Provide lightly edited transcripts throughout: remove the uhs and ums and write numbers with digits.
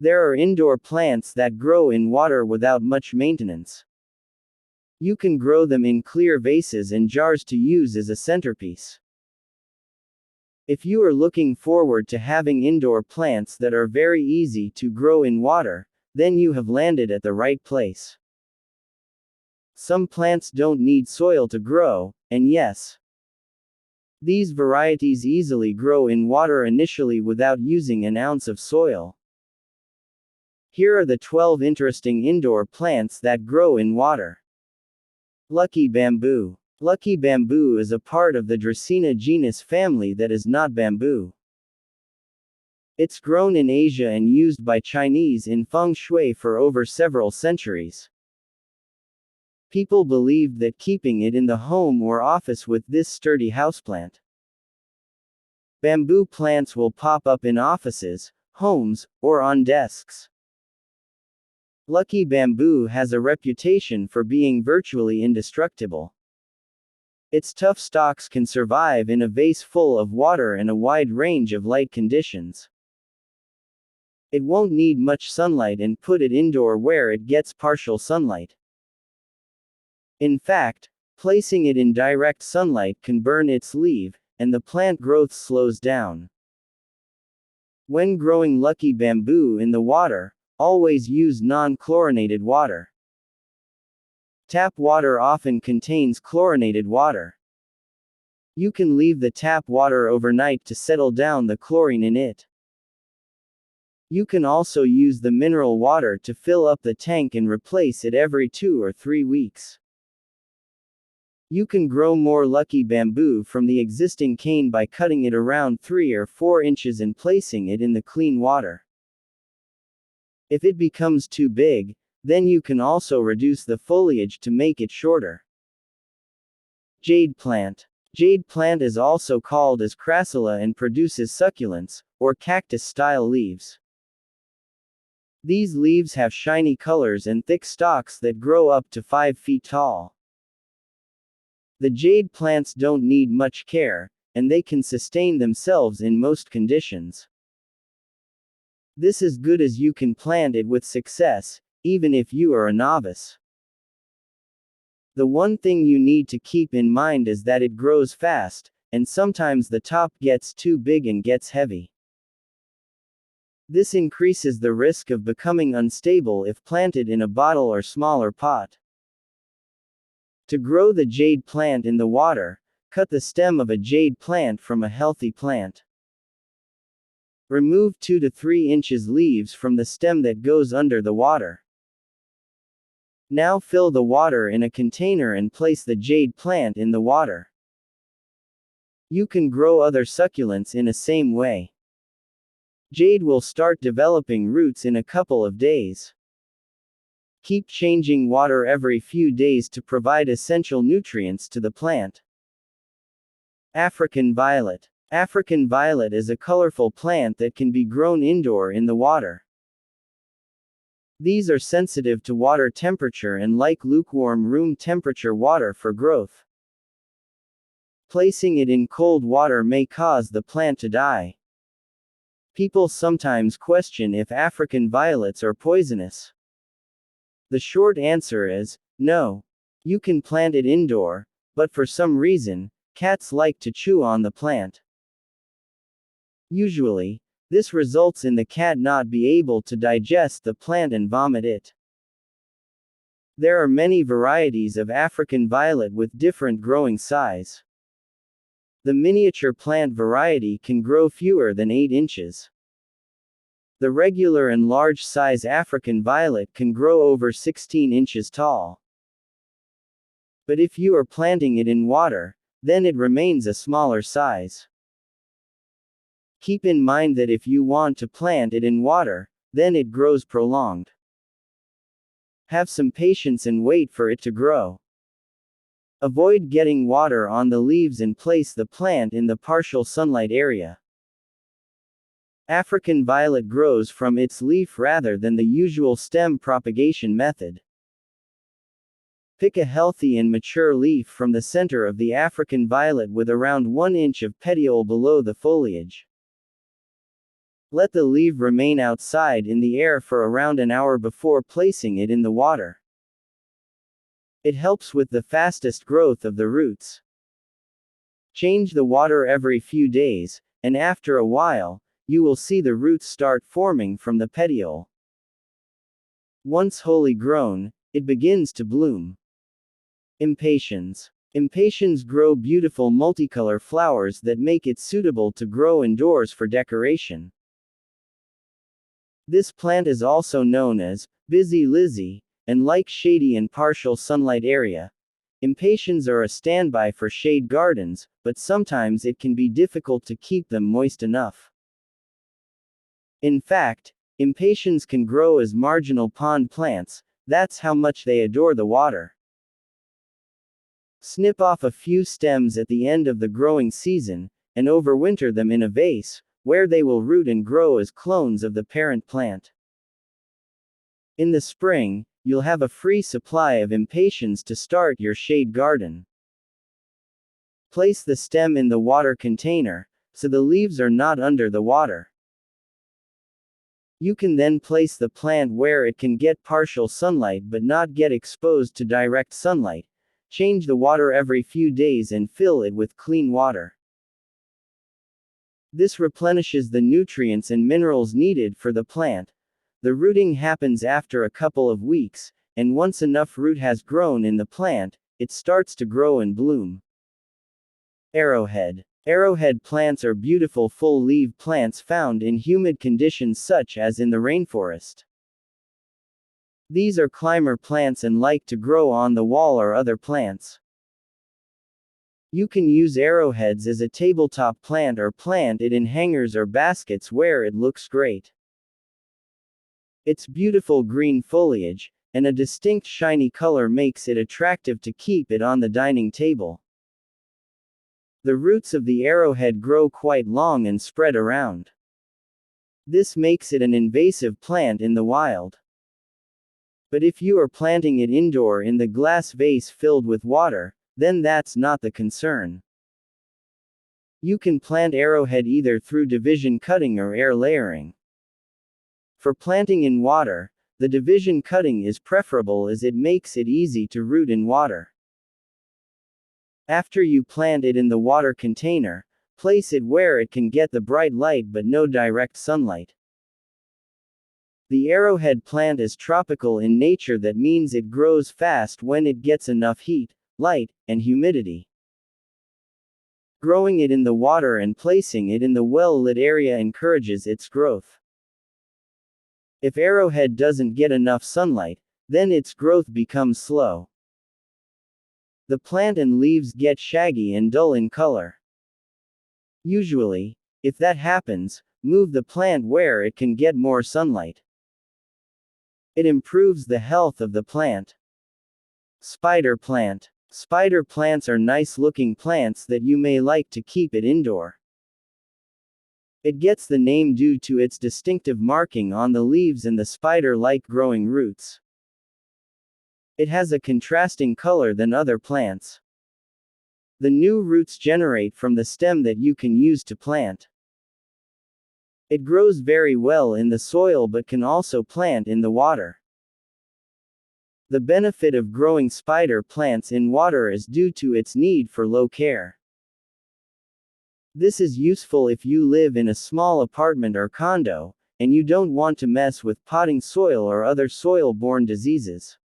There are indoor plants that grow in water without much maintenance. You can grow them in clear vases and jars to use as a centerpiece. If you are looking forward to having indoor plants that are very easy to grow in water, then you have landed at the right place. Some plants don't need soil to grow, and yes, these varieties easily grow in water initially without using an ounce of soil. Here are the 12 interesting indoor plants that grow in water. Lucky bamboo. Lucky bamboo is a part of the Dracaena genus family that is not bamboo. It's grown in Asia and used by Chinese in feng shui for over several centuries. People believed that keeping it in the home or office with this sturdy houseplant. Bamboo plants will pop up in offices, homes, or on desks. Lucky bamboo has a reputation for being virtually indestructible. Its tough stalks can survive in a vase full of water and a wide range of light conditions. It won't need much sunlight, and put it indoor where it gets partial sunlight. In fact, placing it in direct sunlight can burn its leaf, and the plant growth slows down. When growing lucky bamboo in the water, always use non-chlorinated water. Tap water often contains chlorinated water. You can leave the tap water overnight to settle down the chlorine in it. You can also use the mineral water to fill up the tank and replace it every 2 or 3 weeks. You can grow more lucky bamboo from the existing cane by cutting it around 3 or 4 inches and placing it in the clean water. If it becomes too big, then you can also reduce the foliage to make it shorter. Jade plant. Jade plant is also called as crassula and produces succulents, or cactus-style leaves. These leaves have shiny colors and thick stalks that grow up to 5 feet tall. The jade plants don't need much care, and they can sustain themselves in most conditions. This is good as you can plant it with success, even if you are a novice. The one thing you need to keep in mind is that it grows fast, and sometimes the top gets too big and gets heavy. This increases the risk of becoming unstable if planted in a bottle or smaller pot. To grow the jade plant in the water, cut the stem of a jade plant from a healthy plant. Remove 2 to 3 inches leaves from the stem that goes under the water. Now fill the water in a container and place the jade plant in the water. You can grow other succulents in the same way. Jade will start developing roots in a couple of days. Keep changing water every few days to provide essential nutrients to the plant. African violet. African violet is a colorful plant that can be grown indoor in the water. These are sensitive to water temperature and like lukewarm room temperature water for growth. Placing it in cold water may cause the plant to die. People sometimes question if African violets are poisonous. The short answer is, no. You can plant it indoor, but for some reason, cats like to chew on the plant. Usually, this results in the cat not be able to digest the plant and vomit it. There are many varieties of African violet with different growing size. The miniature plant variety can grow fewer than 8 inches. The regular and large size African violet can grow over 16 inches tall. But if you are planting it in water, then it remains a smaller size. Keep in mind that if you want to plant it in water, then it grows prolonged. Have some patience and wait for it to grow. Avoid getting water on the leaves and place the plant in the partial sunlight area. African violet grows from its leaf rather than the usual stem propagation method. Pick a healthy and mature leaf from the center of the African violet with around 1 inch of petiole below the foliage. Let the leaf remain outside in the air for around an hour before placing it in the water. It helps with the fastest growth of the roots. Change the water every few days, and after a while, you will see the roots start forming from the petiole. Once wholly grown, it begins to bloom. Impatiens. Impatiens grow beautiful multicolor flowers that make it suitable to grow indoors for decoration. This plant is also known as busy lizzie, and like shady and partial sunlight area. Impatiens are a standby for shade gardens, but sometimes it can be difficult to keep them moist enough. In fact, impatiens can grow as marginal pond plants, that's how much they adore the water. Snip off a few stems at the end of the growing season, and overwinter them in a vase, where they will root and grow as clones of the parent plant. In the spring, you'll have a free supply of impatiens to start your shade garden. Place the stem in the water container, so the leaves are not under the water. You can then place the plant where it can get partial sunlight but not get exposed to direct sunlight. Change the water every few days and fill it with clean water. This replenishes the nutrients and minerals needed for the plant. The rooting happens after a couple of weeks, and once enough root has grown in the plant, it starts to grow and bloom. Arrowhead. Arrowhead plants are beautiful full-leaved plants found in humid conditions such as in the rainforest. These are climber plants and like to grow on the wall or other plants. You can use arrowheads as a tabletop plant or plant it in hangers or baskets where it looks great. Its beautiful green foliage, and a distinct shiny color makes it attractive to keep it on the dining table. The roots of the arrowhead grow quite long and spread around. This makes it an invasive plant in the wild. But if you are planting it indoor in the glass vase filled with water, then that's not the concern. You can plant arrowhead either through division cutting or air layering. For planting in water, the division cutting is preferable as it makes it easy to root in water. After you plant it in the water container, place it where it can get the bright light but no direct sunlight. The arrowhead plant is tropical in nature, that means it grows fast when it gets enough heat, light, and humidity. Growing it in the water and placing it in the well-lit area encourages its growth. If arrowhead doesn't get enough sunlight, then its growth becomes slow. The plant and leaves get shaggy and dull in color. Usually, if that happens, move the plant where it can get more sunlight. It improves the health of the plant. Spider plant. Spider plants are nice-looking plants that you may like to keep it indoor. It gets the name due to its distinctive marking on the leaves and the spider-like growing roots. It has a contrasting color than other plants. The new roots generate from the stem that you can use to plant. It grows very well in the soil but can also plant in the water. The benefit of growing spider plants in water is due to its need for low care. This is useful if you live in a small apartment or condo, and you don't want to mess with potting soil or other soil-borne diseases.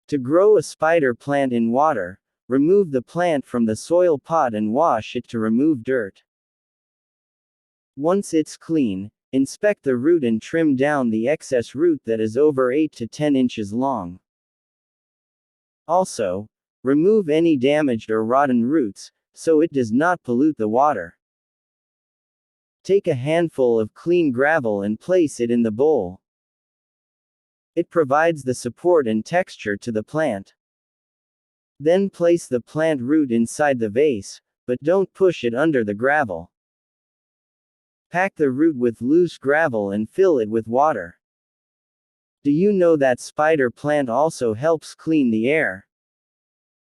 To grow a spider plant in water, remove the plant from the soil pot and wash it to remove dirt. Once it's clean, inspect the root and trim down the excess root that is over 8 to 10 inches long. Also, remove any damaged or rotten roots, so it does not pollute the water. Take a handful of clean gravel and place it in the bowl. It provides the support and texture to the plant. Then place the plant root inside the vase, but don't push it under the gravel. Pack the root with loose gravel and fill it with water. Do you know that spider plant also helps clean the air?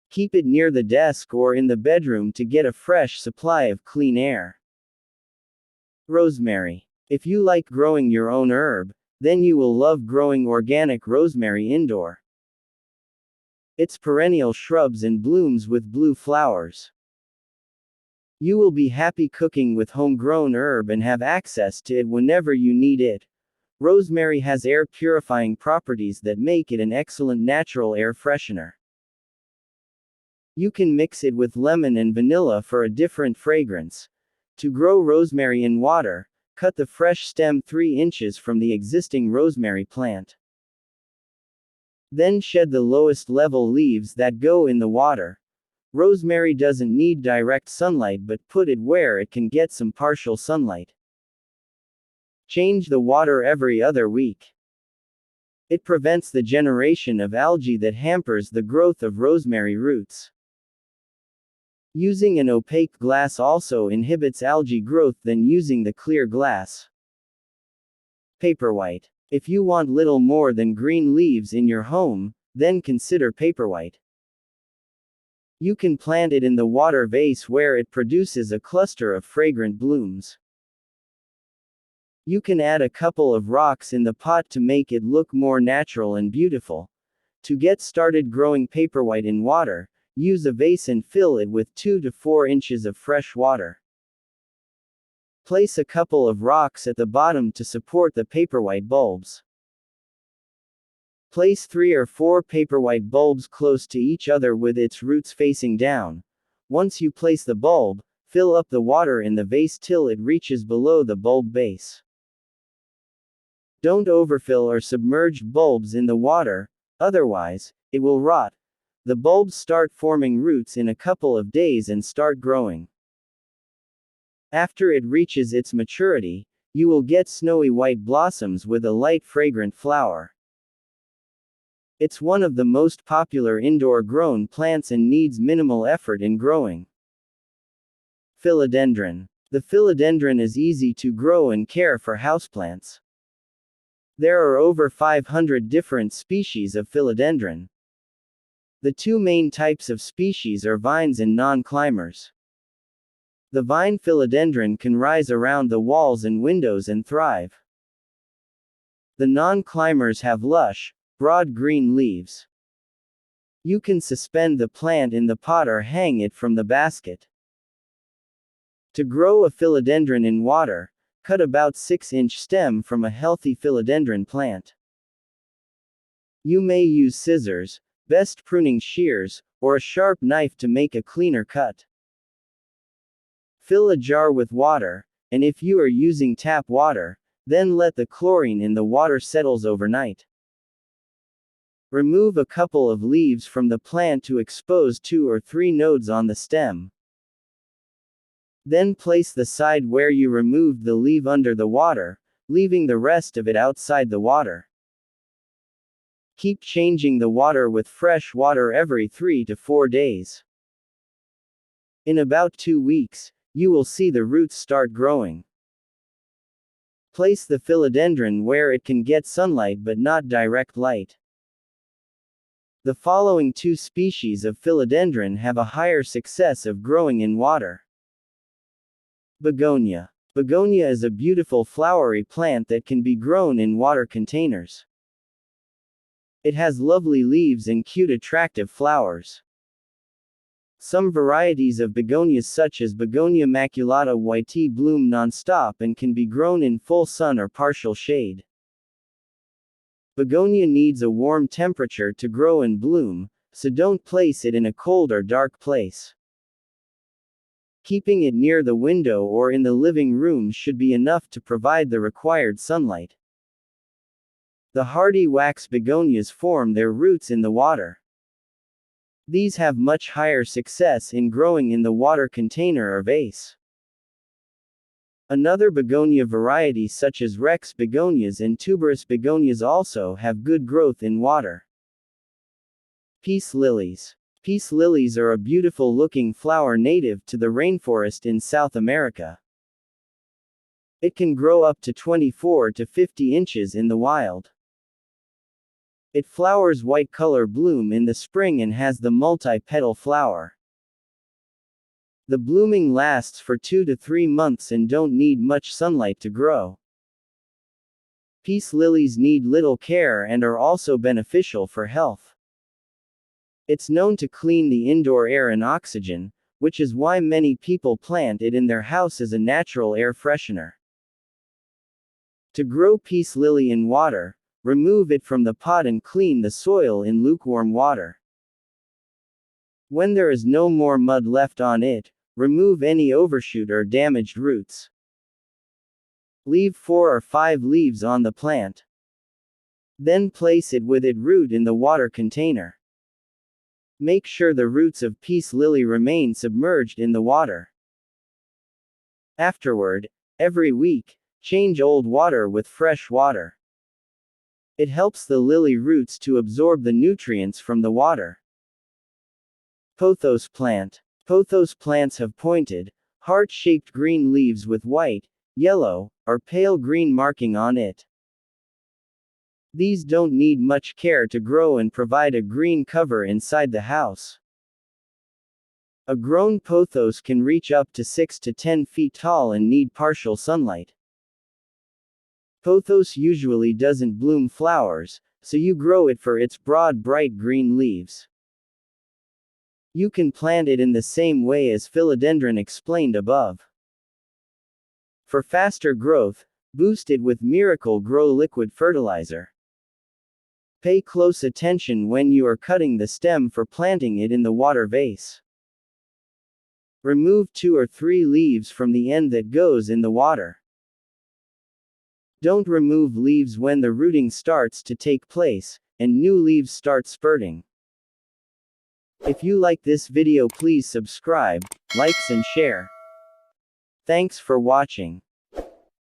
Keep it near the desk or in the bedroom to get a fresh supply of clean air. Rosemary. If you like growing your own herb, then you will love growing organic rosemary indoor. It's perennial shrubs and blooms with blue flowers. You will be happy cooking with homegrown herb and have access to it whenever you need it. Rosemary has air purifying properties that make it an excellent natural air freshener. You can mix it with lemon and vanilla for a different fragrance. To grow rosemary in water, cut the fresh stem 3 inches from the existing rosemary plant. Then shed the lowest level leaves that go in the water. Rosemary doesn't need direct sunlight, but put it where it can get some partial sunlight. Change the water every other week. It prevents the generation of algae that hampers the growth of rosemary roots. Using an opaque glass also inhibits algae growth than using the clear glass. Paperwhite. If you want little more than green leaves in your home, then consider Paperwhite. You can plant it in the water vase where it produces a cluster of fragrant blooms. You can add a couple of rocks in the pot to make it look more natural and beautiful. To get started growing Paperwhite in water, use a vase and fill it with 2 to 4 inches of fresh water. Place a couple of rocks at the bottom to support the Paperwhite bulbs. Place 3 or 4 Paperwhite bulbs close to each other with its roots facing down. Once you place the bulb, fill up the water in the vase till it reaches below the bulb base. Don't overfill or submerge bulbs in the water, otherwise, it will rot. The bulbs start forming roots in a couple of days and start growing. After it reaches its maturity, you will get snowy white blossoms with a light fragrant flower. It's one of the most popular indoor grown plants and needs minimal effort in growing. Philodendron. The philodendron is easy to grow and care for houseplants. There are over 500 different species of philodendron. The 2 main types of species are vines and non-climbers. The vine philodendron can rise around the walls and windows and thrive. The non-climbers have lush, broad green leaves. You can suspend the plant in the pot or hang it from the basket. To grow a philodendron in water, cut about 6-inch stem from a healthy philodendron plant. You may use scissors, best pruning shears, or a sharp knife to make a cleaner cut. Fill a jar with water, and if you are using tap water, then let the chlorine in the water settles overnight. Remove a couple of leaves from the plant to expose 2 or 3 nodes on the stem. Then place the side where you removed the leaf under the water, leaving the rest of it outside the water. Keep changing the water with fresh water every 3 to 4 days. In about 2 weeks, you will see the roots start growing. Place the philodendron where it can get sunlight but not direct light. The following 2 species of philodendron have a higher success of growing in water. Begonia. Begonia is a beautiful flowery plant that can be grown in water containers. It has lovely leaves and cute attractive flowers. Some varieties of begonias such as Begonia maculata YT bloom non-stop and can be grown in full sun or partial shade. Begonia needs a warm temperature to grow and bloom, so don't place it in a cold or dark place. Keeping it near the window or in the living room should be enough to provide the required sunlight. The hardy wax begonias form their roots in the water. These have much higher success in growing in the water container or vase. Another begonia variety such as Rex begonias and tuberous begonias also have good growth in water. Peace lilies. Peace lilies are a beautiful looking flower native to the rainforest in South America. It can grow up to 24 to 50 inches in the wild. It flowers white color bloom in the spring and has the multi-petal flower. The blooming lasts for 2 to 3 months and don't need much sunlight to grow. Peace lilies need little care and are also beneficial for health. It's known to clean the indoor air and oxygen, which is why many people plant it in their house as a natural air freshener. To grow peace lily in water, remove it from the pot and clean the soil in lukewarm water. When there is no more mud left on it, remove any overshoot or damaged roots. Leave 4 or 5 leaves on the plant. Then place it with its root in the water container. Make sure the roots of peace lily remain submerged in the water. Afterward, every week, change old water with fresh water. It helps the lily roots to absorb the nutrients from the water. Pothos plant. Pothos plants have pointed, heart-shaped green leaves with white, yellow, or pale green marking on it. These don't need much care to grow and provide a green cover inside the house. A grown pothos can reach up to 6 to 10 feet tall and need partial sunlight. Pothos usually doesn't bloom flowers, so you grow it for its broad bright green leaves. You can plant it in the same way as Philodendron explained above. For faster growth, boost it with Miracle Grow liquid fertilizer. Pay close attention when you are cutting the stem for planting it in the water vase. Remove 2 or 3 leaves from the end that goes in the water. Don't remove leaves when the rooting starts to take place, and new leaves start spurting. If you like this video, please subscribe, likes and share. Thanks for watching.